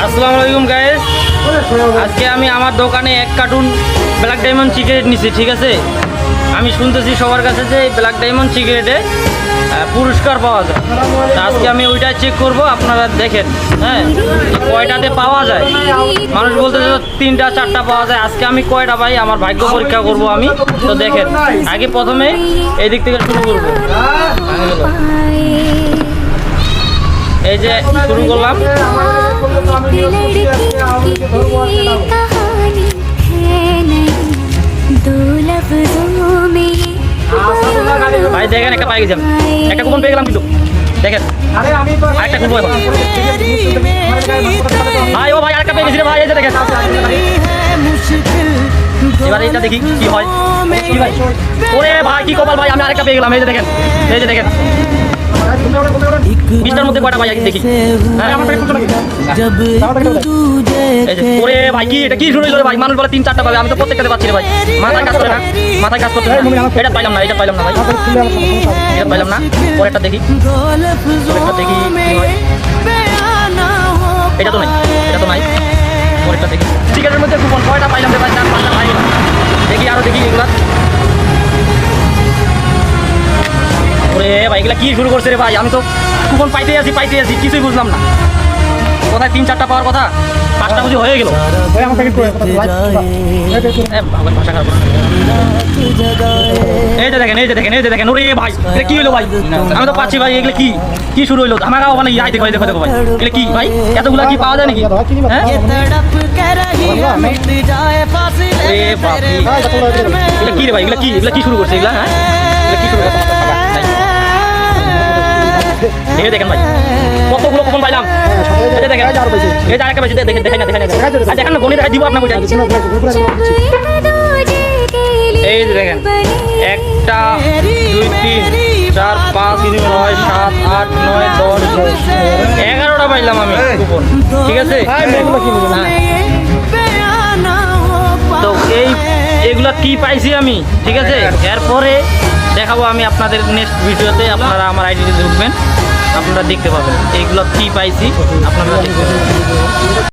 আসসালামু আলাইকুম গাইস, আজকে আমি আমার দোকানে 1 কার্টুন ব্ল্যাক ডায়মন্ড সিগারেট নিছি। ঠিক আছে, আমি শুনতেছি সবার কাছে যে ব্ল্যাক ডায়মন্ড সিগারেটে পুরস্কার পাওয়া যায়। আজকে আমি ওইটা চেক করব, আপনারা দেখেন। হ্যাঁ, কয়টাতে পাওয়া যায়। মানুষ বলতে 3টা 4টা পাওয়া যায়, আজকে আমি কয়টা পাই আমার ভাগ্য পরীক্ষা করব আমি। তো দেখেন, আগে প্রথমে এই দিক থেকে শুরু করব। এই যে শুরু করলাম। ভাই দেখেন, একটা পাই গেছি আমি, একটা কুপন পেয়ে গেলাম কিন্তু দেখেন আরেকটা কুপন ভাই। ও ভাই আরেকটা পেয়ে গেছি রে ভাই, এই যে দেখেন। এবার এইটা দেখি কি হয়। কি ভাই, ওরে ভাই কি কপাল ভাই, আমি আরেকটা পেয়ে গেলাম। এই যে দেখেন, এই যে দেখেন 20টার মধ্যে কয়টা পাই দেখি। ওরে ভাই কি এটা কি শুনে ভাই, মানুষ বলে 3-4টা পাবে, আমি তো প্রত্যেকটাতে পাচ্ছি রে ভাই। মাথায় কাজ করে না, মাথায় কাজ করতে না। এটা পাইলাম না, এটা পাইলাম না ভাই, এটা পাইলাম না। পরেরটা দেখি, পরেরটা দেখি কি হয়। এটা তো নাই, এটা তো নাই। পরেরটা দেখি, সিগারেটের মধ্যে কুপন কয়টা পাইলাম রে ভাই, 4-5টা পাইলাম। দেখি আরো দেখি এগুলা। ওরে ভাই এগুলা কি শুরু করছে রে ভাই, আমি তো কুপন পাইতে আছি কিছুই বুঝলাম না। কোথায় 3-4টা পাওয়ার কথা, 5টা বুঝি হয়ে গেল। এই যে দেখেন, এই যে দেখেন, এই যে দেখেন। ওরে ভাই এটা কি হলো ভাই, আমি তো পাচ্ছি ভাই। এগুলো কি কি শুরু হইলো আমার মানে দেখো দেখো দেখো ভাই, এগুলো কি ভাই, এতগুলা কি পাওয়া যায় নাকি? হ্যাঁ এটা কি রে ভাই, এগুলো কি, এগুলো কি শুরু করছে এগুলা? হ্যাঁ এগুলো কি শুরু করছে? এই দেখেন ভাই কতগুলো কুপন পাইলাম। এই যে দেখেন, এই যে আরেকটা পাইছি, দেখেন দেখেন না, দেখেন না, দেখেন না, গণিত দেখাই দিব আপনাকে। এই যে দেখেন 1 2 3 4 5 6 7 8 9 10 11টা পাইলাম আমি কুপন। ঠিক আছে, তো এইগুলা কি পাইছি আমি। ঠিক আছে, এরপরে দেখাবো আমি আপনাদের নেক্সট ভিডিওতে। আপনারা আমার আইডিতে ঢুকবেন, আপনারা দেখতে পাবেন এইগুলো কি পাইছি, আপনারা দেখতে পাবেন।